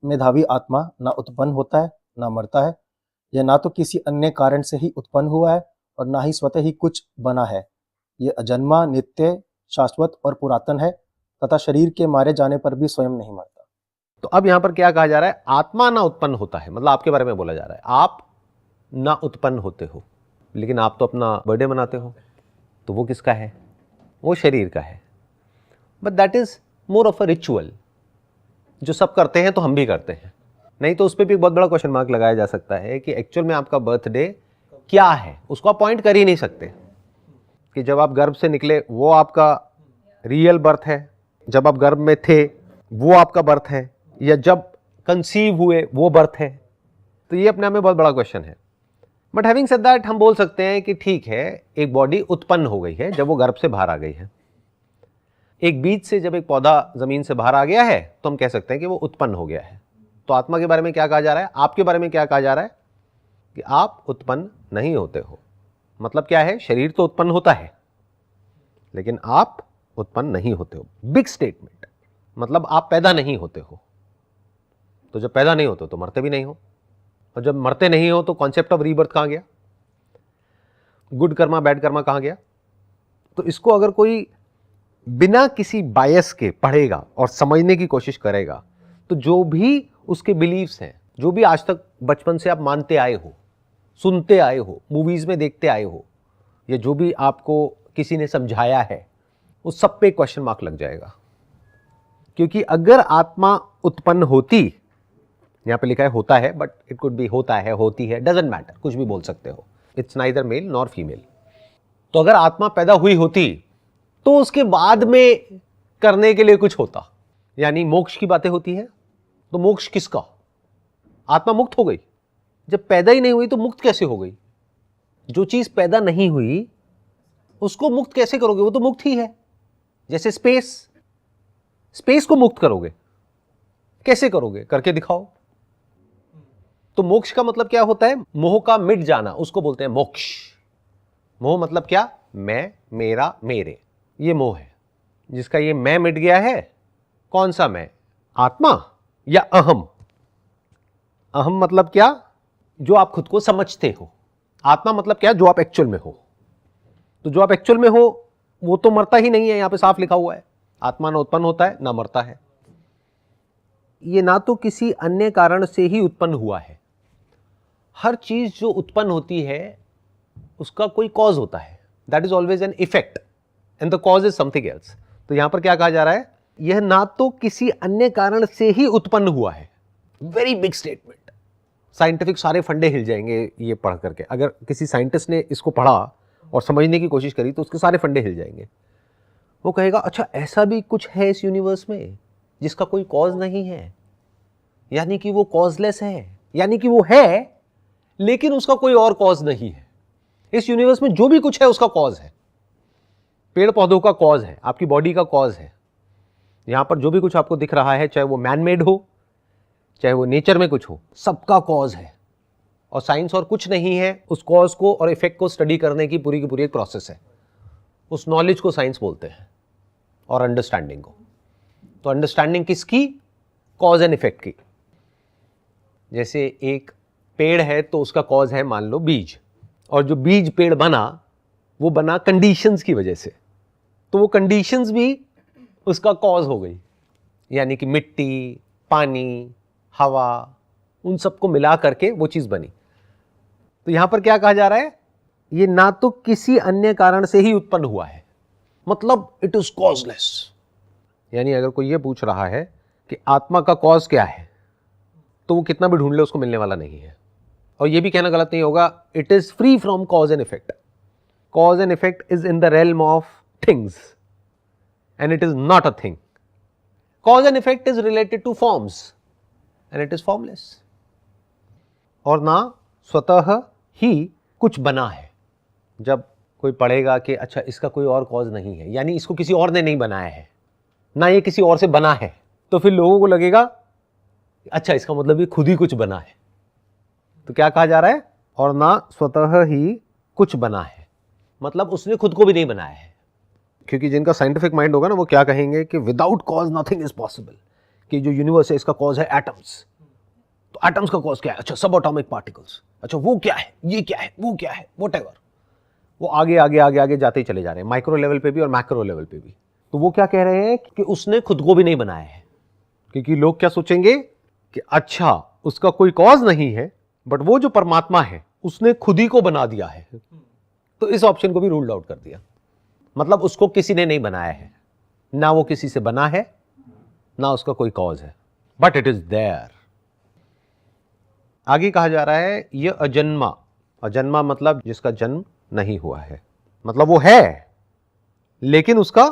मेधावी आत्मा ना उत्पन्न होता है ना मरता है। यह ना तो किसी अन्य कारण से ही उत्पन्न हुआ है और ना ही स्वतः ही कुछ बना है। ये अजन्मा, नित्य, शाश्वत और पुरातन है तथा शरीर के मारे जाने पर भी स्वयं नहीं मरता। तो अब यहां पर क्या कहा जा रहा है? आत्मा ना उत्पन्न होता है, मतलब आपके बारे में बोला जा रहा है। आप ना उत्पन्न होते हो, लेकिन आप तो अपना बर्थडे मनाते हो, तो वो किसका है? वो शरीर का है। But that is more of a ritual, जो सब करते हैं तो हम भी करते हैं। नहीं तो उस पर भी एक बहुत बड़ा क्वेश्चन मार्क लगाया जा सकता है कि एक्चुअल में आपका बर्थडे क्या है। उसको आप पॉइंट कर ही नहीं सकते कि जब आप गर्भ से निकले वो आपका रियल बर्थ है, जब आप गर्भ में थे वो आपका बर्थ है, या जब कंसीव हुए वो बर्थ है। तो ये अपने आप में बहुत बड़ा क्वेश्चन है। बट हैविंग सेड दैट, हम बोल सकते हैं कि ठीक है, एक बॉडी उत्पन्न हो गई है जब वो गर्भ से बाहर आ गई है। एक बीज से जब एक पौधा जमीन से बाहर आ गया है तो हम कह सकते हैं कि वो उत्पन्न हो गया है। तो आत्मा के बारे में क्या कहा जा रहा है? आपके बारे में क्या कहा जा रहा है? कि आप उत्पन्न नहीं होते हो। मतलब क्या है? शरीर तो उत्पन्न होता है लेकिन आप उत्पन्न नहीं होते हो। Big statement. मतलब आप पैदा नहीं होते हो। तो जब पैदा नहीं होते तो मरते भी नहीं हो, और जब मरते नहीं हो तो कॉन्सेप्ट ऑफ रीबर्थ कहां गया? गुड कर्मा बैड कर्मा कहां गया? तो इसको अगर कोई बिना किसी बायस के पढ़ेगा और समझने की कोशिश करेगा तो जो भी उसके बिलीव्स हैं, जो भी आज तक बचपन से आप मानते आए हो, सुनते आए हो, मूवीज में देखते आए हो, या जो भी आपको किसी ने समझाया है, उस सब पे क्वेश्चन मार्क लग जाएगा। क्योंकि अगर आत्मा उत्पन्न होती, यहां पे लिखा है होता है, बट इट कुड बी होता है, होती है, डजंट मैटर, कुछ भी बोल सकते हो। It's neither male nor female. तो अगर आत्मा पैदा हुई होती तो उसके बाद में करने के लिए कुछ होता, यानी मोक्ष की बातें होती है। तो मोक्ष किसका? आत्मा मुक्त हो गई। जब पैदा ही नहीं हुई तो मुक्त कैसे हो गई? जो चीज पैदा नहीं हुई उसको मुक्त कैसे करोगे? वो तो मुक्त ही है। जैसे स्पेस को मुक्त करोगे, कैसे करोगे? करके दिखाओ। तो मोक्ष का मतलब क्या होता है? मोह का मिट जाना, उसको बोलते हैं मोक्ष। मोह मतलब क्या? मैं, मेरा, मेरे, ये मोह है। जिसका ये मैं मिट गया है। कौन सा मैं? आत्मा या अहम? अहम मतलब क्या? जो आप खुद को समझते हो। आत्मा मतलब क्या? जो आप एक्चुअल में हो। तो जो आप एक्चुअल में हो वो तो मरता ही नहीं है, यहां पे साफ लिखा हुआ है। आत्मा ना उत्पन्न होता है ना मरता है। ये ना तो किसी अन्य कारण से ही उत्पन्न हुआ है। हर चीज जो उत्पन्न होती है उसका कोई कॉज होता है। That is always an effect and the cause is something else. तो यहां पर क्या कहा जा रहा है? यह ना तो किसी अन्य कारण से ही उत्पन्न हुआ है। Very big statement. साइंटिफिक सारे फंडे हिल जाएंगे ये पढ़ करके। अगर किसी साइंटिस्ट ने इसको पढ़ा और समझने की कोशिश करी तो उसके सारे फंडे हिल जाएंगे। वो कहेगा अच्छा ऐसा भी कुछ है इस यूनिवर्स में जिसका कोई कॉज नहीं है, यानी कि वो कॉजलेस है, यानी कि वो है लेकिन उसका कोई और कॉज नहीं है। इस यूनिवर्स में जो भी कुछ है उसका कॉज है। पेड़ पौधों का कॉज है, आपकी बॉडी का कॉज है। यहां पर जो भी कुछ आपको दिख रहा है, चाहे वो मैन मेड हो चाहे वो नेचर में कुछ हो, सबका कॉज है। और साइंस और कुछ नहीं है, उस कॉज को और इफेक्ट को स्टडी करने की पूरी एक प्रोसेस है। उस नॉलेज को साइंस बोलते हैं और अंडरस्टैंडिंग को। तो अंडरस्टैंडिंग किसकी? कॉज एंड इफेक्ट की। जैसे एक पेड़ है तो उसका कॉज है मान लो बीज, और जो बीज पेड़ बना वो बना कंडीशंस की वजह से। तो वो कंडीशंस भी उसका कॉज हो गई, यानी कि मिट्टी, पानी, हवा, उन सबको मिला करके वो चीज बनी। तो यहां पर क्या कहा जा रहा है? ये ना तो किसी अन्य कारण से ही उत्पन्न हुआ है, मतलब इट इज कॉजलेस। यानी अगर कोई ये पूछ रहा है कि आत्मा का कॉज क्या है, तो वो कितना भी ढूंढ ले उसको मिलने वाला नहीं है। और ये भी कहना गलत नहीं होगा, it is free from cause and effect. Cause and effect is in the realm of things and it is not a thing. Cause and effect is related two forms and it is formless. और ना स्वतः ही कुछ बना है। जब कोई पढ़ेगा कि अच्छा इसका कोई और कॉज नहीं है, यानी इसको किसी और ने नहीं बनाया है, ना ये किसी और से बना है, तो फिर लोगों को लगेगा अच्छा इसका मतलब ये खुद ही कुछ बना है। तो क्या कहा जा रहा है? और ना स्वतः ही कुछ बना है, मतलब उसने खुद को भी नहीं बनाया है। क्योंकि जिनका साइंटिफिक माइंड होगा ना, वो क्या कहेंगे कि without cause nothing is possible. कि जो यूनिवर्स है इसका कॉज है एटम्स, तो एटम्स का कॉज क्या है? अच्छा, सब एटॉमिक पार्टिकल्स। अच्छा, वो क्या है, ये क्या है, वो क्या है, व्हाटएवर। वो आगे आगे आगे आगे जाते ही चले जा रहे हैं, माइक्रो लेवल पे भी और मैक्रो लेवल पे भी। तो वो क्या कह रहे हैं कि उसने खुद को भी नहीं बनाया है, क्योंकि लोग क्या सोचेंगे कि अच्छा उसका कोई कॉज नहीं है, बट वो जो परमात्मा है उसने खुद ही को बना दिया है। तो इस ऑप्शन को भी रूल्ड आउट कर दिया। मतलब उसको किसी ने नहीं बनाया है, ना वो किसी से बना है, ना उसका कोई कॉज है, बट इट इज देयर। आगे कहा जा रहा है ये अजन्मा। अजन्मा मतलब जिसका जन्म नहीं हुआ है, मतलब वो है लेकिन उसका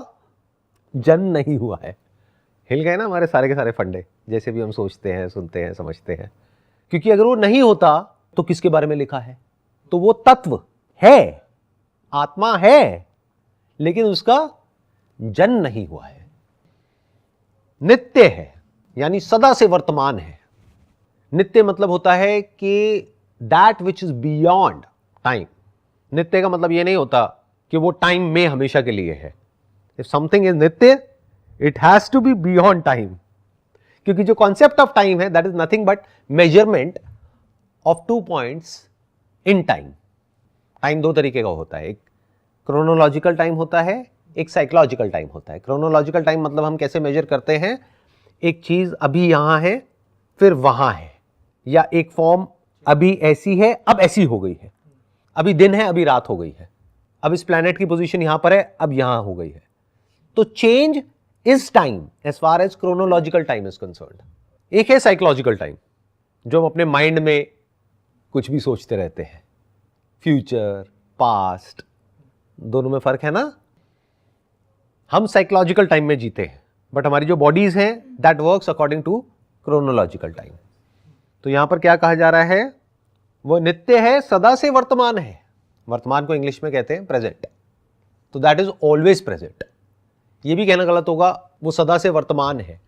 जन्म नहीं हुआ है। हिल गए ना हमारे सारे के सारे फंडे, जैसे भी हम सोचते हैं, सुनते हैं, समझते हैं। क्योंकि अगर वो नहीं होता तो किसके बारे में लिखा है? तो वो तत्व है, आत्मा है, लेकिन उसका जन्म नहीं हुआ है। नित्य है, यानी सदा से वर्तमान है। नित्य मतलब होता है कि that which is beyond time. नित्य का मतलब यह नहीं होता कि वो टाइम में हमेशा के लिए है। इफ समथिंग इज नित्य, it has to be beyond time. क्योंकि जो कॉन्सेप्ट ऑफ टाइम है that is nothing but measurement of 2 points in time. Time 2 तरीके का होता है, एक क्रोनोलॉजिकल टाइम होता है, एक साइकोलॉजिकल टाइम होता है। क्रोनोलॉजिकल टाइम मतलब हम कैसे मेजर करते हैं, एक चीज अभी यहां है फिर वहां है, या एक फॉर्म अभी ऐसी है अब ऐसी हो गई है, अभी दिन है अभी रात हो गई है, अब इस प्लैनेट की पोजीशन यहां पर है अब यहां हो गई है। तो change is time as far as chronological time is concerned. एक है साइकोलॉजिकल टाइम, जो हम अपने माइंड में कुछ भी सोचते रहते हैं, फ्यूचर, पास्ट, दोनों में फर्क है ना। हम साइकोलॉजिकल टाइम में जीते हैं, बट हमारी जो बॉडीज हैं that works according to chronological time. तो यहां पर क्या कहा जा रहा है, वो नित्य है, सदा से वर्तमान है। वर्तमान को इंग्लिश में कहते हैं प्रेजेंट, तो दैट इज ऑलवेज प्रेजेंट। ये भी कहना गलत होगा वो सदा से वर्तमान है,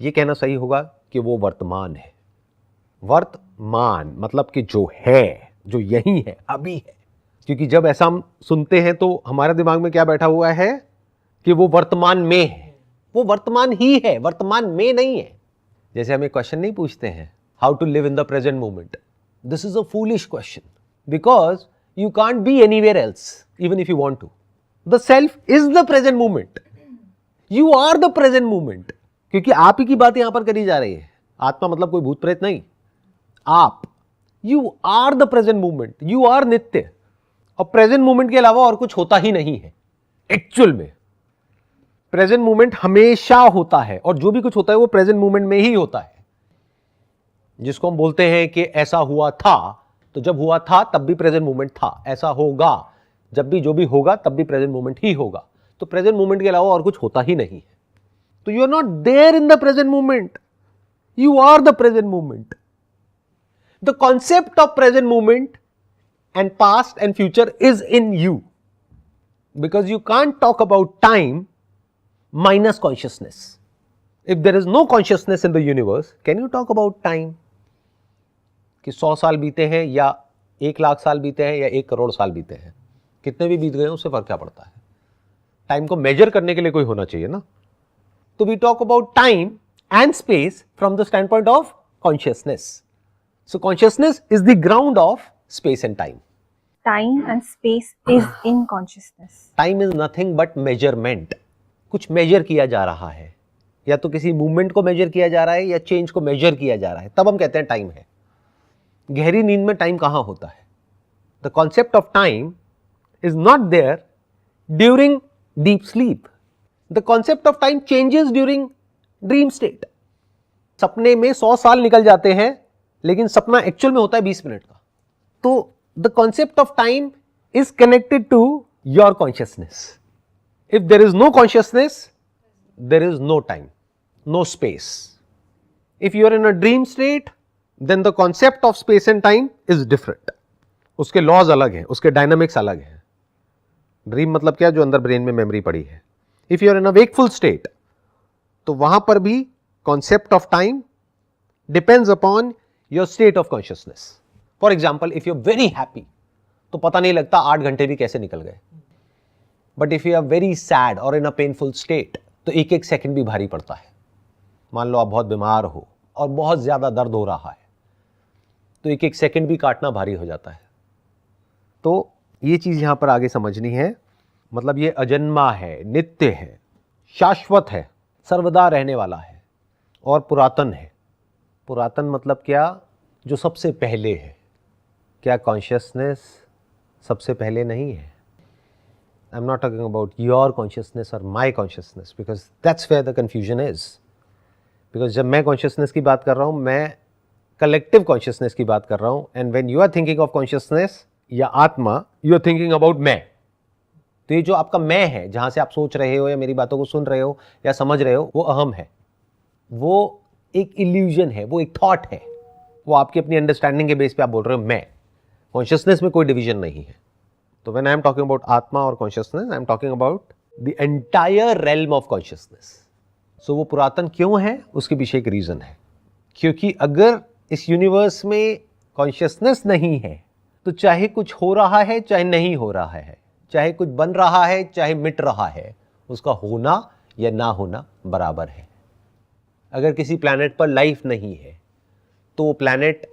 ये कहना सही होगा कि वो वर्तमान है। वर्तमान मतलब कि जो है, जो यही है, अभी है। क्योंकि जब ऐसा हम सुनते हैं तो हमारे दिमाग में क्या बैठा हुआ है कि वो वर्तमान में है। वो वर्तमान ही है, वर्तमान में नहीं है। जैसे हम एक क्वेश्चन नहीं पूछते हैं, how to live in the present moment. This is a foolish question because you can't be anywhere else even if you want to. The self is the present moment, you are the present moment. क्योंकि आप ही की बात यहां पर करी जा रही है। आत्मा मतलब कोई भूत प्रेत नहीं, आप, you are the present moment, you are नित्य। और प्रेजेंट मोमेंट के अलावा और कुछ होता ही नहीं है। एक्चुअल में प्रेजेंट मोमेंट हमेशा होता है, और जो भी कुछ होता है वो प्रेजेंट मोमेंट में ही होता है। जिसको हम बोलते हैं कि ऐसा हुआ था, तो जब हुआ था तब भी प्रेजेंट मोमेंट था। ऐसा होगा, जब भी जो भी होगा तब भी प्रेजेंट मोमेंट ही होगा। तो प्रेजेंट मोमेंट के अलावा और कुछ होता ही नहीं है। तो you are not there in the present moment, you are the present moment. The concept of present moment and past and future is in you, because you can't talk about time minus consciousness. If there is no consciousness in the universe, can you talk about time? कि 100 साल बीते हैं या 1 लाख साल बीते हैं या 1 करोड़ साल बीते हैं, कितने भी बीत गए उससे फर्क क्या पड़ता है? टाइम को मेजर करने के लिए कोई होना चाहिए ना। तो we talk about time and space from the stand point of consciousness. So consciousness is the ground of space and time. Time and space is in consciousness. Time is nothing but measurement. कुछ major किया जा रहा है, या तो किसी movement को major किया जा रहा है या चेंज को मेजर किया जा रहा है, तब हम कहते हैं टाइम है। गहरी नींद में टाइम कहां होता है? The concept of time is not there during deep sleep. The concept of time changes during dream state. सपने में 100 साल निकल जाते हैं, लेकिन सपना एक्चुअल में होता है 20 मिनट का। तो the concept of time is connected to your consciousness. If there is no consciousness, there is no time, no space. If you are in a dream state, then the concept of space and time is different. उसके laws अलग हैं, उसके dynamics अलग हैं। Dream मतलब क्या? जो अंदर ब्रेन में मेमोरी पड़ी है। If you are in a wakeful state, तो वहां पर भी concept of time depends upon your state of consciousness. For example, if you are very happy तो पता नहीं लगता 8 घंटे भी कैसे निकल गए। But if you are very sad और इन अ पेनफुल स्टेट, तो एक सेकंड भी भारी पड़ता है। मान लो आप बहुत बीमार हो और बहुत ज्यादा दर्द हो रहा है, तो एक एक सेकंड भी काटना भारी हो जाता है। तो ये चीज़ यहाँ पर आगे समझनी है। मतलब ये अजन्मा है, नित्य है, शाश्वत है, सर्वदा रहने वाला है और पुरातन है। पुरातन मतलब क्या? जो सबसे पहले है। क्या कॉन्शियसनेस सबसे पहले नहीं है? I am not talking about your consciousness और my consciousness, because that's where the confusion is. Because जब मैं कॉन्शियसनेस की बात कर रहा हूँ, मैं कलेक्टिव कॉन्शियसनेस की बात कर रहा हूँ। And when you are thinking of consciousness या आत्मा, यू आर थिंकिंग अबाउट मैं। तो ये जो आपका मैं है, जहां से आप सोच रहे हो या मेरी बातों को सुन रहे हो या समझ रहे हो, वो अहम है। वो एक इल्यूजन है, वो एक थॉट है, वो आपकी अपनी अंडरस्टैंडिंग के बेस पे आप बोल रहे हो मैं। कॉन्शियसनेस में कोई डिवीजन नहीं है। तो when I am talking about आत्मा और consciousness, I am talking about the entire realm of consciousness. So वो पुरातन क्यों है, उसके पीछे एक रीजन है। क्योंकि अगर इस यूनिवर्स में कॉन्शियसनेस नहीं है, तो चाहे कुछ हो रहा है चाहे नहीं हो रहा है, चाहे कुछ बन रहा है चाहे मिट रहा है, उसका होना या ना होना बराबर है। अगर किसी प्लैनेट पर लाइफ नहीं है, तो वो प्लैनेट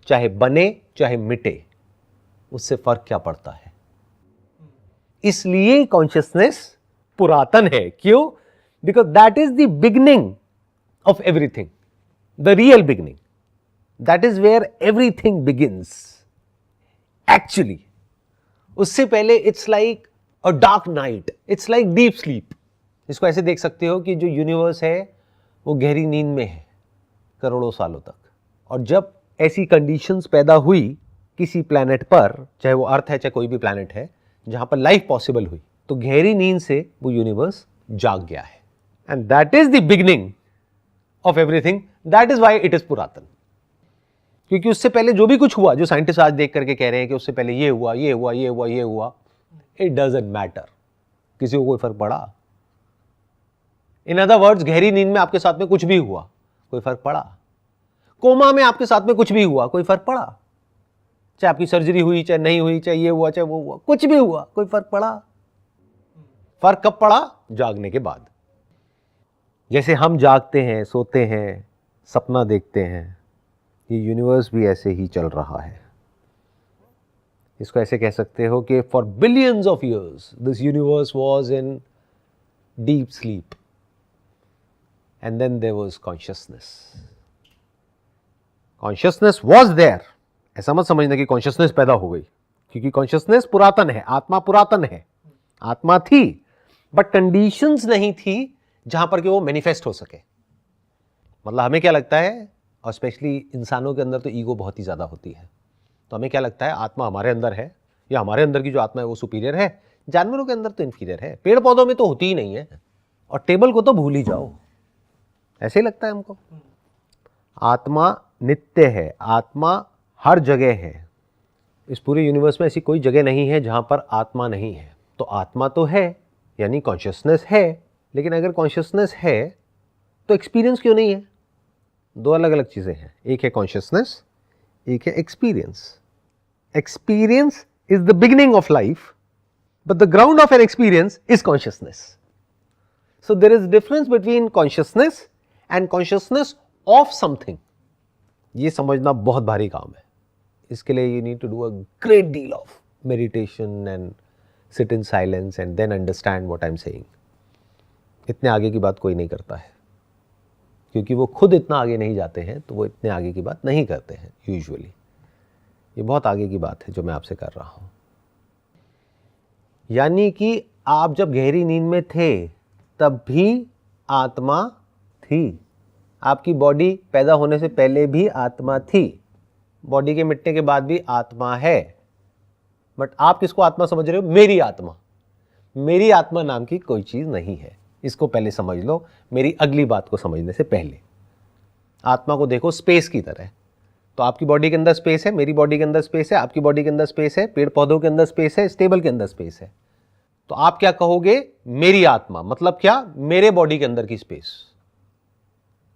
चाहे बने चाहे मिटे, उससे फर्क क्या पड़ता है? इसलिए कॉन्शियसनेस पुरातन है। क्यों? Because that is the beginning of everything, the real beginning. That is where everything begins actually. उससे पहले it's like a dark night, it's like deep sleep. इसको ऐसे देख सकते हो कि जो यूनिवर्स है वो गहरी नींद में है करोड़ों सालों तक। और जब ऐसी कंडीशंस पैदा हुई किसी प्लैनेट पर, चाहे वो अर्थ है चाहे कोई भी प्लैनेट है, जहां पर लाइफ पॉसिबल हुई, तो गहरी नींद से वो यूनिवर्स जाग गया है। And that is the beginning of everything. That is why it is पुरातन। क्योंकि उससे पहले जो भी कुछ हुआ, जो साइंटिस्ट आज देख करके कह रहे हैं कि उससे पहले ये हुआ, ये हुआ, ये हुआ, ये हुआ, इट डजंट मैटर। किसी को कोई फर्क पड़ा? इन अदर वर्ड्स, गहरी नींद में आपके साथ में कुछ भी हुआ, कोई फर्क पड़ा? कोमा में आपके साथ में कुछ भी हुआ, कोई फर्क पड़ा? चाहे आपकी सर्जरी हुई चाहे नहीं हुई, चाहे ये हुआ चाहे वो हुआ, कुछ भी हुआ, कोई फर्क पड़ा? फर्क कब पड़ा? जागने के बाद। जैसे हम जागते हैं, सोते हैं, सपना देखते हैं, ये यूनिवर्स भी ऐसे ही चल रहा है। इसको ऐसे कह सकते हो कि for billions of years this universe was in deep sleep and then there was consciousness. Consciousness was there. ऐसा मत समझना कि कॉन्शियसनेस पैदा हो गई, क्योंकि कॉन्शियसनेस पुरातन है, आत्मा पुरातन है। आत्मा थी, बट कंडीशंस नहीं थी जहां पर कि वो मैनिफेस्ट हो सके। मतलब हमें क्या लगता है, और स्पेशली इंसानों के अंदर तो ईगो बहुत ही ज़्यादा होती है, तो हमें क्या लगता है आत्मा हमारे अंदर है, या हमारे अंदर की जो आत्मा है वो सुपीरियर है, जानवरों के अंदर तो इन्फीरियर है, पेड़ पौधों में तो होती ही नहीं है, और टेबल को तो भूल ही जाओ। ऐसे ही लगता है हमको। आत्मा नित्य है, आत्मा हर जगह है। इस पूरे यूनिवर्स में ऐसी कोई जगह नहीं है जहां पर आत्मा नहीं है। तो आत्मा तो है, यानी कॉन्शियसनेस है, लेकिन अगर कॉन्शियसनेस है तो एक्सपीरियंस क्यों नहीं है? दो अलग अलग चीजें हैं। एक है कॉन्शियसनेस, एक है experience. Experience is the beginning of life, but the ground of an experience is consciousness. So there is difference between consciousness and consciousness of something. ये समझना बहुत भारी काम है। इसके लिए you need to do a great deal of meditation and sit in silence and then understand what I am saying. इतने आगे की बात कोई नहीं करता है, क्योंकि वो खुद इतना आगे नहीं जाते हैं, तो वो इतने आगे की बात नहीं करते हैं यूजुअली। ये बहुत आगे की बात है जो मैं आपसे कर रहा हूं। यानी कि आप जब गहरी नींद में थे तब भी आत्मा थी। आपकी बॉडी पैदा होने से पहले भी आत्मा थी, बॉडी के मिटने के बाद भी आत्मा है। बट आप किसको आत्मा समझ रहे हो? मेरी आत्मा। मेरी आत्मा नाम की कोई चीज नहीं है। इसको पहले समझ लो, मेरी अगली बात को समझने से पहले। आत्मा को देखो स्पेस की तरह। तो आपकी बॉडी के अंदर स्पेस है, मेरी बॉडी के अंदर स्पेस है, आपकी बॉडी के अंदर स्पेस है, पेड़ पौधों के अंदर स्पेस है, स्टेबल के अंदर स्पेस है। तो आप क्या कहोगे? मेरी आत्मा। मतलब क्या? मेरे बॉडी के अंदर की स्पेस।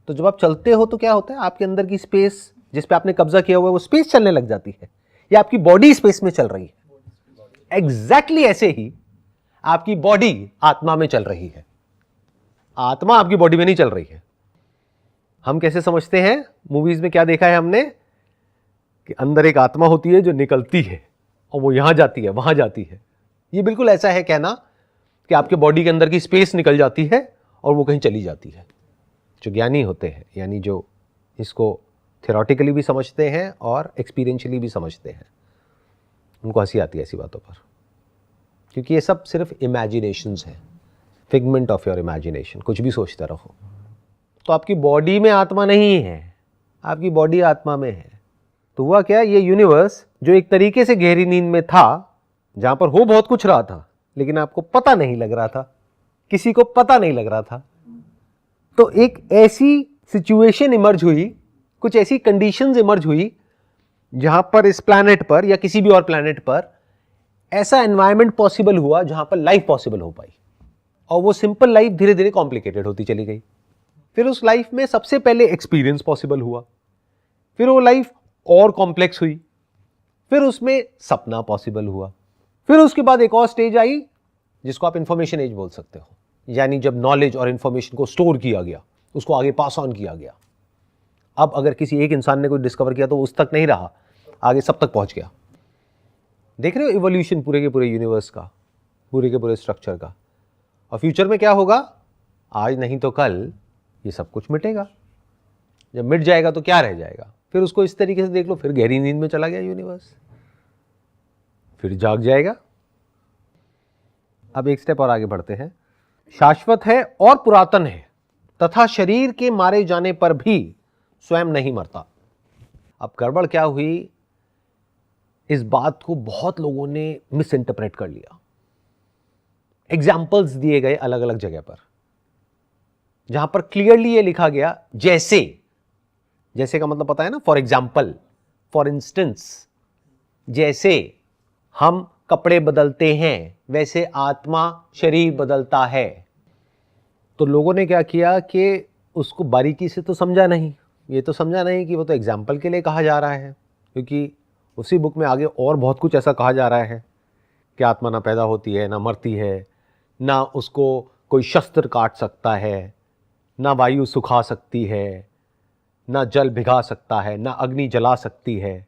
तो जब आप चलते हो तो क्या होता है? आपके अंदर की स्पेस जिस पे आपने कब्जा किया हुआ है वो स्पेस चलने लग जाती है, या आपकी बॉडी स्पेस में चल रही है। एग्जैक्टली ऐसे ही आपकी बॉडी आत्मा में चल रही है, आत्मा आपकी बॉडी में नहीं चल रही है। हम कैसे समझते हैं? मूवीज में क्या देखा है हमने कि अंदर एक आत्मा होती है जो निकलती है और वो यहां जाती है, वहां जाती है। ये बिल्कुल ऐसा है कहना कि आपके बॉडी के अंदर की स्पेस निकल जाती है और वो कहीं चली जाती है। जो ज्ञानी होते हैं, यानी जो इसको थ्योरेटिकली भी समझते हैं और एक्सपीरियंशियली भी समझते हैं, उनको हंसी आती है ऐसी बातों पर, क्योंकि ये सब सिर्फ इमेजिनेशंस हैं, फिगमेंट ऑफ योर इमेजिनेशन। कुछ भी सोचते रहो। तो आपकी बॉडी में आत्मा नहीं है, आपकी बॉडी आत्मा में है। तो हुआ क्या, ये यूनिवर्स जो एक तरीके से गहरी नींद में था, जहां पर हो बहुत कुछ रहा था लेकिन आपको पता नहीं लग रहा था, किसी को पता नहीं लग रहा था, तो एक ऐसी सिचुएशन इमर्ज हुई, कुछ ऐसी कंडीशंस इमर्ज हुई जहां पर इस प्लैनेट पर या किसी भी और प्लैनेट पर ऐसा एनवायरनमेंट पॉसिबल हुआ जहां पर लाइफ पॉसिबल हो पाई। और वो सिंपल लाइफ धीरे धीरे कॉम्प्लिकेटेड होती चली गई। फिर उस लाइफ में सबसे पहले एक्सपीरियंस पॉसिबल हुआ, फिर वो लाइफ और कॉम्प्लेक्स हुई, फिर उसमें सपना पॉसिबल हुआ, फिर उसके बाद एक और स्टेज आई जिसको आप इंफॉर्मेशन एज बोल सकते हो, यानी जब नॉलेज और इंफॉर्मेशन को स्टोर किया गया, उसको आगे पास ऑन किया गया। अब अगर किसी एक इंसान ने कोई डिस्कवर किया तो उस तक नहीं रहा, आगे सब तक पहुंच गया। देख रहे हो इवोल्यूशन पूरे के पूरे यूनिवर्स का, पूरे के पूरे स्ट्रक्चर का। और फ्यूचर में क्या होगा, आज नहीं तो कल ये सब कुछ मिटेगा। जब मिट जाएगा तो क्या रह जाएगा, फिर उसको इस तरीके से देख लो, फिर गहरी नींद में चला गया यूनिवर्स, फिर जाग जाएगा। अब एक स्टेप और आगे बढ़ते हैं। शाश्वत है और पुरातन है तथा शरीर के मारे जाने पर भी स्वयं नहीं मरता। अब गड़बड़ क्या हुई, इस बात को बहुत लोगों ने मिस इंटरप्रेट कर लिया। एग्जाम्पल्स दिए गए अलग अलग जगह पर, जहां पर क्लियरली ये लिखा गया जैसे, जैसे का मतलब पता है ना, फॉर एग्जाम्पल, फॉर इंस्टेंस, जैसे हम कपड़े बदलते हैं वैसे आत्मा शरीर बदलता है। तो लोगों ने क्या किया कि उसको बारीकी से तो समझा नहीं, ये तो समझा नहीं कि वो तो एग्जाम्पल के लिए कहा जा रहा है, क्योंकि उसी बुक में आगे और बहुत कुछ ऐसा कहा जा रहा है कि आत्मा ना पैदा होती है, ना मरती है, ना उसको कोई शस्त्र काट सकता है, ना वायु सुखा सकती है, ना जल भिगा सकता है, ना अग्नि जला सकती है।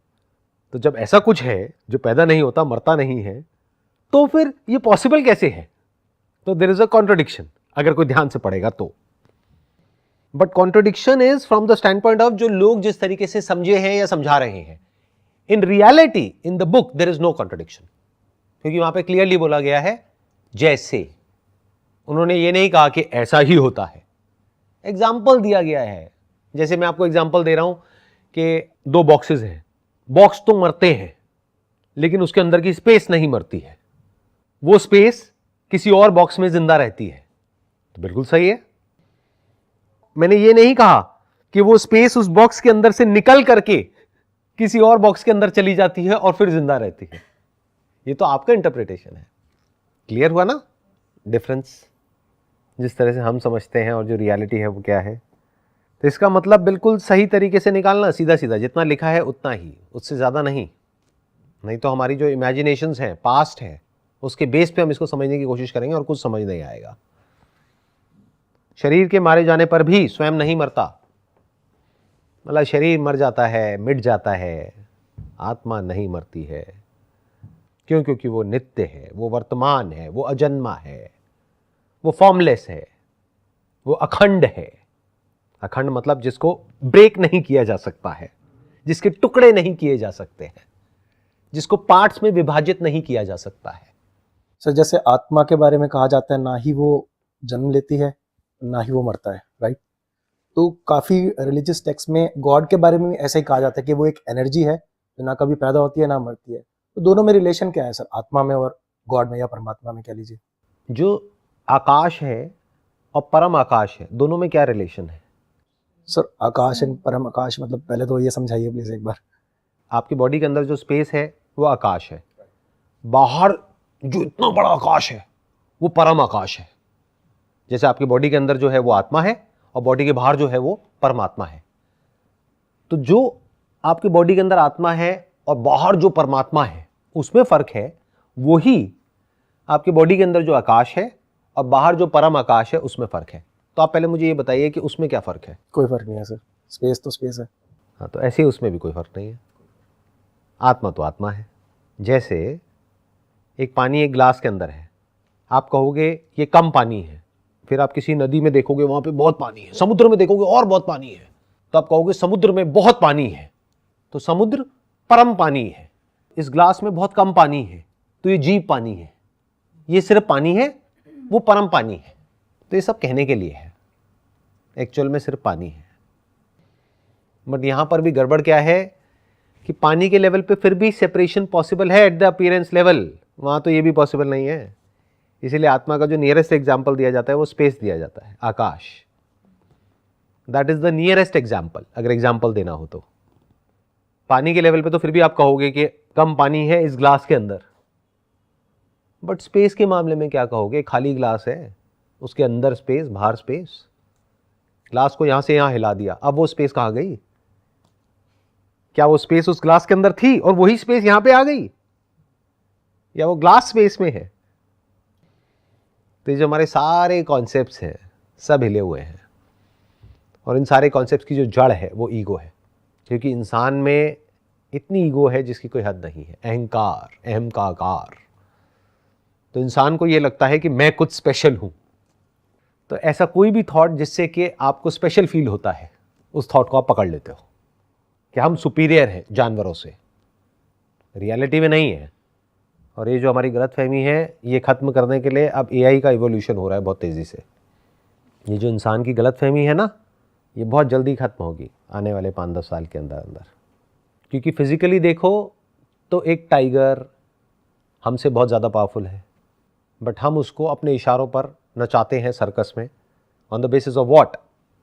तो जब ऐसा कुछ है जो पैदा नहीं होता, मरता नहीं है, तो फिर ये पॉसिबल कैसे है? तो देयर इज अ कॉन्ट्रडिक्शन, अगर कोई ध्यान से पढ़ेगा तो। But contradiction is from the stand point of जो लोग जिस तरीके से समझे हैं या समझा रहे हैं। In reality in the book there is no contradiction, क्योंकि वहां पे क्लियरली बोला गया है जैसे। उन्होंने ये नहीं कहा कि ऐसा ही होता है, एग्जाम्पल दिया गया है। जैसे मैं आपको एग्जाम्पल दे रहा हूं कि दो बॉक्सेस हैं, बॉक्स तो मरते हैं लेकिन उसके अंदर की स्पेस नहीं मरती है, वो स्पेस किसी और बॉक्स में जिंदा रहती है। तो बिल्कुल सही है। मैंने ये नहीं कहा कि वो स्पेस उस बॉक्स के अंदर से निकल करके किसी और बॉक्स के अंदर चली जाती है और फिर जिंदा रहती है। ये तो आपका इंटरप्रिटेशन है। क्लियर हुआ ना डिफरेंस, जिस तरह से हम समझते हैं और जो रियलिटी है वो क्या है। तो इसका मतलब बिल्कुल सही तरीके से निकालना, सीधा सीधा जितना लिखा है उतना ही, उससे ज़्यादा नहीं। नहीं तो हमारी जो इमेजिनेशंस हैं, पास्ट है, उसके बेस पे हम इसको समझने की कोशिश करेंगे और कुछ समझ नहीं आएगा। शरीर के मारे जाने पर भी स्वयं नहीं मरता, मतलब शरीर मर जाता है, मिट जाता है, आत्मा नहीं मरती है। क्यों? क्योंकि वो नित्य है, वो वर्तमान है, वो अजन्मा है, वो फॉर्मलेस है, वो अखंड है। अखंड मतलब जिसको ब्रेक नहीं किया जा सकता है, जिसके टुकड़े नहीं किए जा सकते हैं, जिसको पार्ट्स में विभाजित नहीं किया जा सकता है। सर जैसे आत्मा के बारे में कहा जाता है, ना ही वो जन्म लेती है ना ही वो मरता है, राइट? तो काफ़ी रिलीजियस टेक्स्ट में गॉड के बारे में भी ऐसा ही कहा जाता है कि वो एक एनर्जी है जो ना कभी पैदा होती है ना मरती है। तो दोनों में रिलेशन क्या है सर, आत्मा में और गॉड में या परमात्मा में, कह लीजिए? जो आकाश है और परम आकाश है, दोनों में क्या रिलेशन है? सर आकाश एंड परम आकाश मतलब पहले तो ये समझाइए प्लीज एक बार। आपकी बॉडी के अंदर जो स्पेस है वो आकाश है, बाहर जो इतना बड़ा आकाश है वो परम आकाश है। जैसे आपकी बॉडी के अंदर जो है वो आत्मा है और बॉडी के बाहर जो है वो परमात्मा है। तो जो आपकी बॉडी के अंदर आत्मा है और बाहर जो परमात्मा है उसमें फर्क है, वही आपकी बॉडी के अंदर जो आकाश है और बाहर जो परम आकाश है उसमें फर्क है। तो आप पहले मुझे ये बताइए कि उसमें क्या फर्क है? कोई फर्क नहीं है सर, स्पेस तो स्पेस है। हाँ, तो ऐसे ही उसमें भी कोई फर्क नहीं है। आत्मा तो आत्मा है। जैसे एक पानी एक ग्लास के अंदर है, आप कहोगे ये कम पानी है, फिर आप किसी नदी में देखोगे वहाँ पे बहुत पानी है, समुद्र में देखोगे और बहुत पानी है, तो आप कहोगे समुद्र में बहुत पानी है, तो समुद्र परम पानी है। इस ग्लास में बहुत कम पानी है, तो ये जीव पानी है। ये सिर्फ पानी है, वो परम पानी है। तो ये सब कहने के लिए है, एक्चुअल में सिर्फ पानी है। बट यहां पर भी गड़बड़ क्या है कि पानी के लेवल पे फिर भी सेपरेशन पॉसिबल है एट द अपीयरेंस लेवल, वहां तो ये भी पॉसिबल नहीं है। इसीलिए आत्मा का जो नियरेस्ट एग्जाम्पल दिया जाता है वो स्पेस दिया जाता है, आकाश। That is the nearest example, अगर एग्जाम्पल देना हो तो। पानी के लेवल पे तो फिर भी आप कहोगे कि कम पानी है इस ग्लास के अंदर, बट स्पेस के मामले में क्या कहोगे? खाली ग्लास है, उसके अंदर स्पेस, बाहर स्पेस। ग्लास को यहां से यहां हिला दिया, अब वो स्पेस कहां गई? क्या वो स्पेस उस ग्लास के अंदर थी और वही स्पेस यहां पे आ गई, या वो ग्लास स्पेस में है? तो ये जो हमारे सारे कॉन्सेप्ट्स हैं सब हिले हुए हैं, और इन सारे कॉन्सेप्ट्स की जो जड़ है वो ईगो है। क्योंकि इंसान में इतनी ईगो है जिसकी कोई हद नहीं है, अहंकार, अहम का आकार। तो इंसान को ये लगता है कि मैं कुछ स्पेशल हूं। तो ऐसा कोई भी थॉट जिससे कि आपको स्पेशल फील होता है, उस थॉट को आप पकड़ लेते हो कि हम सुपीरियर हैं जानवरों से। रियलिटी में नहीं है। और ये जो हमारी गलतफहमी है, ये खत्म करने के लिए अब एआई का इवोल्यूशन हो रहा है बहुत तेज़ी से। ये जो इंसान की गलतफहमी है ना, ये बहुत जल्दी खत्म होगी आने वाले 5-10 साल के अंदर अंदर। क्योंकि फिजिकली देखो तो एक टाइगर हमसे बहुत ज़्यादा पावरफुल है, बट हम उसको अपने इशारों पर नचाते हैं सर्कस में। On the basis of what?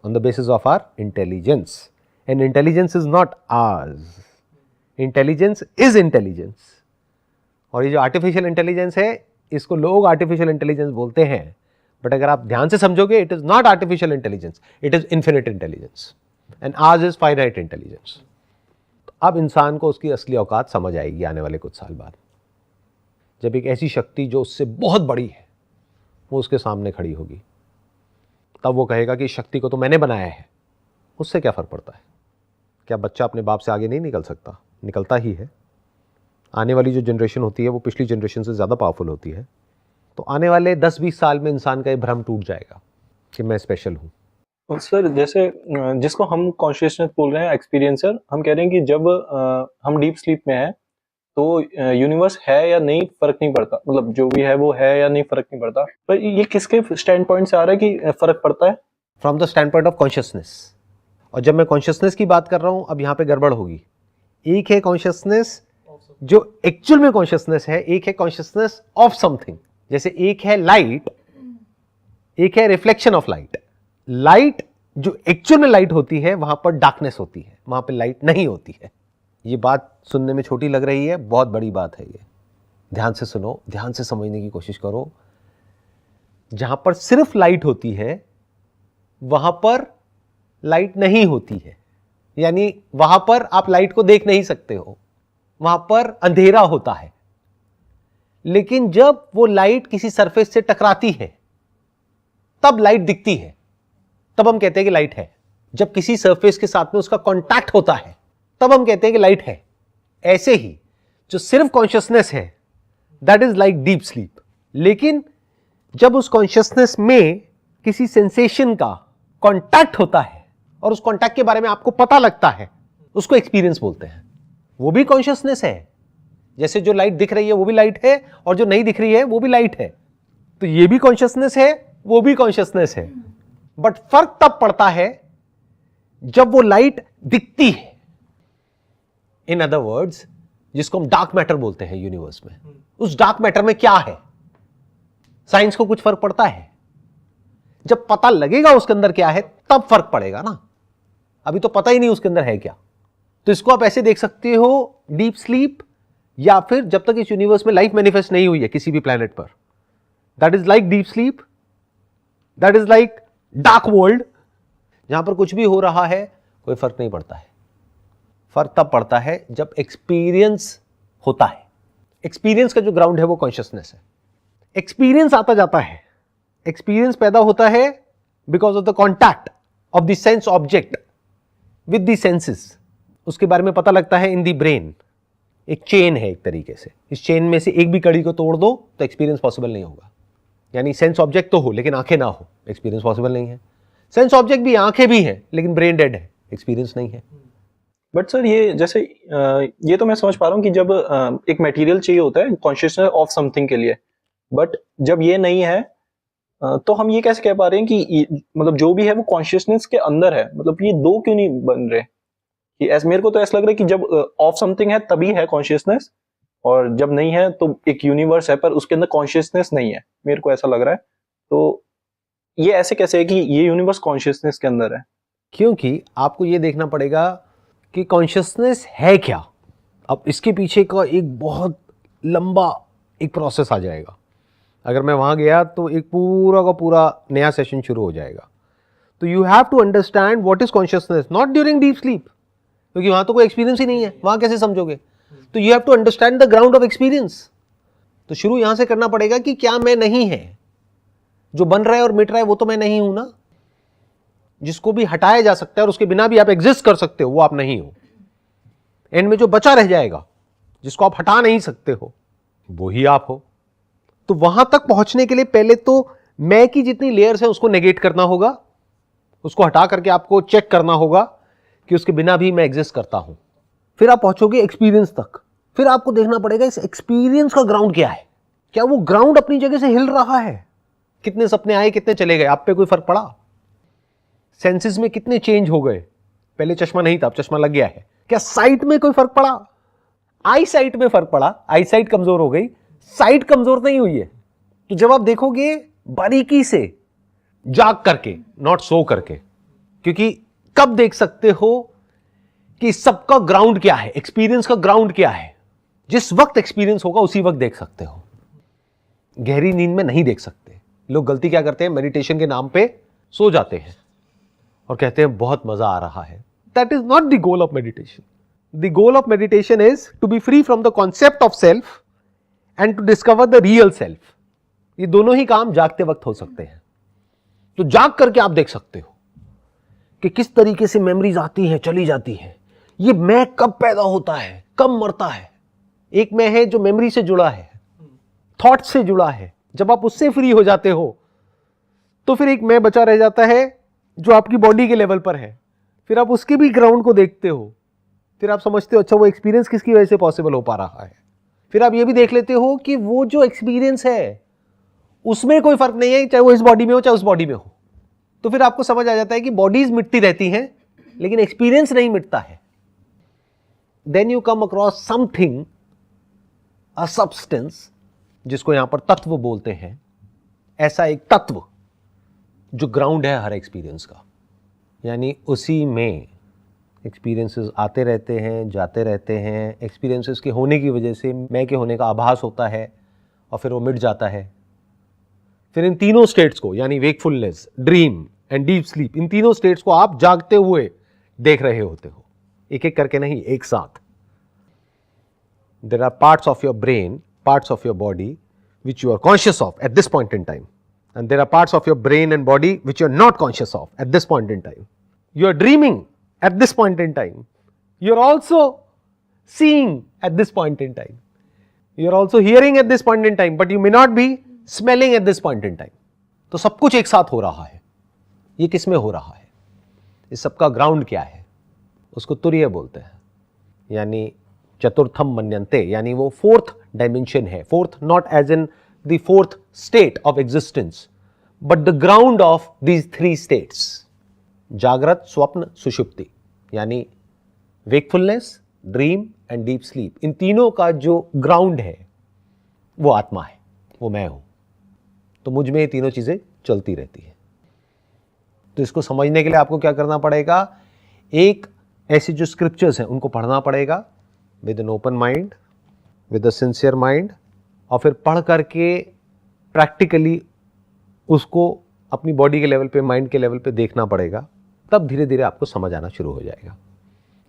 On the basis of our intelligence. And intelligence is not ours, intelligence is intelligence. और ये जो आर्टिफिशियल इंटेलिजेंस है, इसको लोग आर्टिफिशियल इंटेलिजेंस बोलते हैं, बट अगर आप ध्यान से समझोगे, it is not artificial intelligence, it is infinite intelligence, and hours is finite intelligence. अब इंसान को उसकी असली औकात समझ आएगी आने वाले कुछ साल बाद, जब एक ऐसी शक्ति जो उससे बहुत बड़ी है वो उसके सामने खड़ी होगी। तब वो कहेगा कि इस शक्ति को तो मैंने बनाया है। उससे क्या फ़र्क पड़ता है? क्या बच्चा अपने बाप से आगे नहीं निकल सकता? निकलता ही है। आने वाली जो जनरेशन होती है वो पिछली जनरेशन से ज़्यादा पावरफुल होती है। तो आने वाले 10-20 साल में इंसान का ये भ्रम टूट जाएगा कि मैं स्पेशल हूँ। और सर, जैसे जिसको हम कॉन्शियसनेस बोल रहे हैं, एक्सपीरियंसर, हम कह रहे हैं कि जब हम डीप स्लीप में हैं तो यूनिवर्स है या नहीं फर्क नहीं पड़ता, मतलब जो भी है वो है या नहीं फर्क नहीं पड़ता। पर ये किसके स्टैंड पॉइंट से आ रहा है कि फर्क पड़ता है? From the stand point of consciousness. और जब मैं कॉन्शियसनेस की बात कर रहा हूं, अब यहां पे गड़बड़ होगी। एक है कॉन्शियसनेस जो एक्चुअल में कॉन्शियसनेस है, एक है कॉन्शियसनेस ऑफ समथिंग। जैसे एक है लाइट, एक है रिफ्लेक्शन ऑफ लाइट। लाइट जो एक्चुअल में लाइट होती है, वहां पर डार्कनेस होती है, वहां पर लाइट नहीं होती है। ये बात सुनने में छोटी लग रही है, बहुत बड़ी बात है ये। ध्यान से सुनो, ध्यान से समझने की कोशिश करो। जहां पर सिर्फ लाइट होती है वहां पर लाइट नहीं होती है, यानी वहां पर आप लाइट को देख नहीं सकते हो, वहां पर अंधेरा होता है। लेकिन जब वो लाइट किसी सरफेस से टकराती है तब लाइट दिखती है, तब हम कहते हैं कि लाइट है। जब किसी सरफेस के साथ में उसका कांटेक्ट होता है तब हम कहते हैं कि लाइट है। ऐसे ही जो सिर्फ कॉन्शियसनेस है, that is like deep sleep. लेकिन जब उस कॉन्शियसनेस में किसी सेंसेशन का कांटेक्ट होता है और उस कांटेक्ट के बारे में आपको पता लगता है, उसको एक्सपीरियंस बोलते हैं। वो भी कॉन्शियसनेस है। जैसे जो लाइट दिख रही है वो भी लाइट है, और जो नहीं दिख रही है वो भी लाइट है। तो ये भी कॉन्शियसनेस है, वो भी कॉन्शियसनेस है। बट फर्क तब पड़ता है जब वो लाइट दिखती है। इन अदर वर्ड्स, जिसको हम डार्क मैटर बोलते हैं यूनिवर्स में, उस डार्क मैटर में क्या है, साइंस को कुछ फर्क पड़ता है? जब पता लगेगा उसके अंदर क्या है तब फर्क पड़ेगा ना। अभी तो पता ही नहीं उसके अंदर है क्या। तो इसको आप ऐसे देख सकते हो, डीप स्लीप, या फिर जब तक इस यूनिवर्स में लाइफ मैनिफेस्ट नहीं हुई है किसी भी प्लैनेट पर, that is like deep sleep, that is like dark world, जहां पर कुछ भी हो रहा है कोई फर्क नहीं पड़ता है। फर्क तब पड़ता है जब एक्सपीरियंस होता है। एक्सपीरियंस का जो ग्राउंड है वो कॉन्शियसनेस है। एक्सपीरियंस आता जाता है, एक्सपीरियंस पैदा होता है because of the contact of the sense object with the senses. उसके बारे में पता लगता है इन द ब्रेन। एक चेन है एक तरीके से, इस चेन में से एक भी कड़ी को तोड़ दो तो एक्सपीरियंस पॉसिबल नहीं होगा। यानी सेंस ऑब्जेक्ट तो हो लेकिन आंखें ना हो, एक्सपीरियंस पॉसिबल नहीं है। सेंस ऑब्जेक्ट भी, आंखें भी हैं लेकिन ब्रेन डेड है, एक्सपीरियंस नहीं है। बट सर ये जैसे ये तो मैं समझ पा रहा हूँ कि जब एक मटेरियल चाहिए होता है कॉन्शियसनेस ऑफ समथिंग के लिए, बट जब ये नहीं है तो हम ये कैसे कह पा रहे हैं कि मतलब जो भी है वो कॉन्शियसनेस के अंदर है, मतलब ये दो क्यों नहीं बन रहे? कि ऐसे मेरे को तो ऐसा लग रहा है कि जब ऑफ समथिंग है तभी है कॉन्शियसनेस, और जब नहीं है तो एक यूनिवर्स है पर उसके अंदर कॉन्शियसनेस नहीं है, मेरे को ऐसा लग रहा है। तो ये ऐसे कैसे है कि ये यूनिवर्स कॉन्शियसनेस के अंदर है? क्योंकि आपको ये देखना पड़ेगा कि कॉन्शियसनेस है क्या। अब इसके पीछे का एक बहुत लंबा एक प्रोसेस आ जाएगा। अगर मैं वहाँ गया तो एक पूरा का पूरा नया सेशन शुरू हो जाएगा। तो you have to understand what is consciousness, not during deep sleep, क्योंकि वहाँ तो कोई एक्सपीरियंस ही नहीं है, वहाँ कैसे समझोगे। तो you have to understand the ground of experience. तो शुरू यहाँ से करना पड़ेगा कि क्या मैं नहीं है, जो बन रहा है और मिट रहा है वो तो मैं नहीं हूं ना। जिसको भी हटाया जा सकता है और उसके बिना भी आप एग्जिस्ट कर सकते हो वो आप नहीं हो। एंड में जो बचा रह जाएगा, जिसको आप हटा नहीं सकते हो, वो ही आप हो। तो वहां तक पहुंचने के लिए पहले तो मैं की जितनी लेयर्स है उसको नेगेट करना होगा, उसको हटा करके आपको चेक करना होगा कि उसके बिना भी मैं एग्जिस्ट करता हूं। फिर आप पहुंचोगे एक्सपीरियंस तक। फिर आपको देखना पड़ेगा इस एक्सपीरियंस का ग्राउंड क्या है, क्या वो ग्राउंड अपनी जगह से हिल रहा है। कितने सपने आए, कितने चले गए, आप पे कोई फर्क पड़ा? सेंसेस में कितने चेंज हो गए, पहले चश्मा नहीं था अब चश्मा लग गया है, क्या साइट में कोई फर्क पड़ा? आई साइट में फर्क पड़ा, आई साइट कमजोर हो गई, साइट कमजोर नहीं हुई है। तो जब आप देखोगे बारीकी से, जाग करके, नॉट सो करके, क्योंकि कब देख सकते हो कि सबका ग्राउंड क्या है, एक्सपीरियंस का ग्राउंड क्या है। जिस वक्त एक्सपीरियंस होगा उसी वक्त देख सकते हो, गहरी नींद में नहीं देख सकते। लोग गलती क्या करते हैं, मेडिटेशन के नाम पे सो जाते हैं और कहते हैं बहुत मजा आ रहा है। That is not the goal of meditation. The goal of meditation is to be free from the concept of self and to discover the real self. ये दोनों ही काम जागते वक्त हो सकते हैं। तो जाग करके आप देख सकते हो कि किस तरीके से मेमोरीज आती हैं, चली जाती हैं। ये मैं कब पैदा होता है, कब मरता है। एक मैं है जो मेमोरी से जुड़ा है, थॉट से जुड़ा है। जब आप उससे फ्री हो जाते हो तो फिर एक मैं बचा रह जाता है जो आपकी बॉडी के लेवल पर है। फिर आप उसके भी ग्राउंड को देखते हो, फिर आप समझते हो अच्छा वो एक्सपीरियंस किसकी वजह से पॉसिबल हो पा रहा है। फिर आप ये भी देख लेते हो कि वो जो एक्सपीरियंस है उसमें कोई फर्क नहीं है, चाहे वो इस बॉडी में हो चाहे उस बॉडी में हो। तो फिर आपको समझ आ जाता है कि बॉडीज मिटती रहती हैं लेकिन एक्सपीरियंस नहीं मिटता है। Then you come across something, a substance, जिसको यहां पर तत्व बोलते हैं। ऐसा एक तत्व जो ग्राउंड है हर एक्सपीरियंस का, यानी उसी में एक्सपीरियंसेस आते रहते हैं, जाते रहते हैं। एक्सपीरियंसेस के होने की वजह से मैं के होने का आभास होता है और फिर वो मिट जाता है। फिर इन तीनों स्टेट्स को, यानी wakefulness, dream and deep sleep, इन तीनों स्टेट्स को आप जागते हुए देख रहे होते हो, एक एक करके नहीं, एक साथ। There are parts of your brain, parts of your body which you are conscious of at this point in time, and there are parts of your brain and body which you are not conscious of at this point in time. You are dreaming at this point in time, you are also seeing at this point in time, you are also hearing at this point in time, but you may not be smelling at this point in time. तो सब कुछ एक साथ हो रहा है। ये किस में हो रहा है, इस सबका ग्राउंड क्या है? उसको तुर्य बोलते हैं, यानी चतुर्थम मन्यन्ते, यानी वो फोर्थ डायमेंशन है। Fourth not as in the fourth state of existence but the ground of these three states, जागृत, स्वप्न, सुषुप्ति, यानी wakefulness, dream and deep sleep. इन तीनों का जो ग्राउंड है वो आत्मा है, वो मैं हूं। तो मुझ में ये तीनों चीजें चलती रहती है। तो इसको समझने के लिए आपको क्या करना पड़ेगा, एक ऐसी जो स्क्रिप्चर्स हैं उनको पढ़ना पड़ेगा with an open mind, with a sincere mind, और फिर पढ़ करके प्रैक्टिकली उसको अपनी बॉडी के लेवल पे, माइंड के लेवल पे देखना पड़ेगा। तब धीरे धीरे आपको समझ आना शुरू हो जाएगा।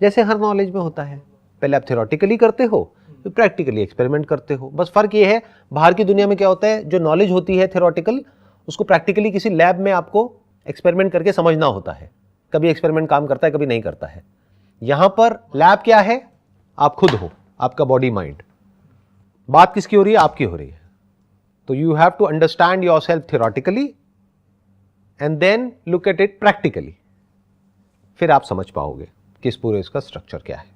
जैसे हर नॉलेज में होता है, पहले आप थ्योरेटिकली करते हो फिर प्रैक्टिकली एक्सपेरिमेंट करते हो। बस फर्क ये है, बाहर की दुनिया में क्या होता है, जो नॉलेज होती है थ्योरेटिकल, उसको प्रैक्टिकली किसी लैब में आपको एक्सपेरिमेंट करके समझना होता है। कभी एक्सपेरिमेंट काम करता है, कभी नहीं करता है। यहां पर लैब क्या है, आप खुद हो, आपका बॉडी माइंड। बात किसकी हो रही है? आपकी हो रही है। तो you have to understand your self theoretically and then look at it practically, फिर आप समझ पाओगे कि इस पूरे इसका स्ट्रक्चर क्या है।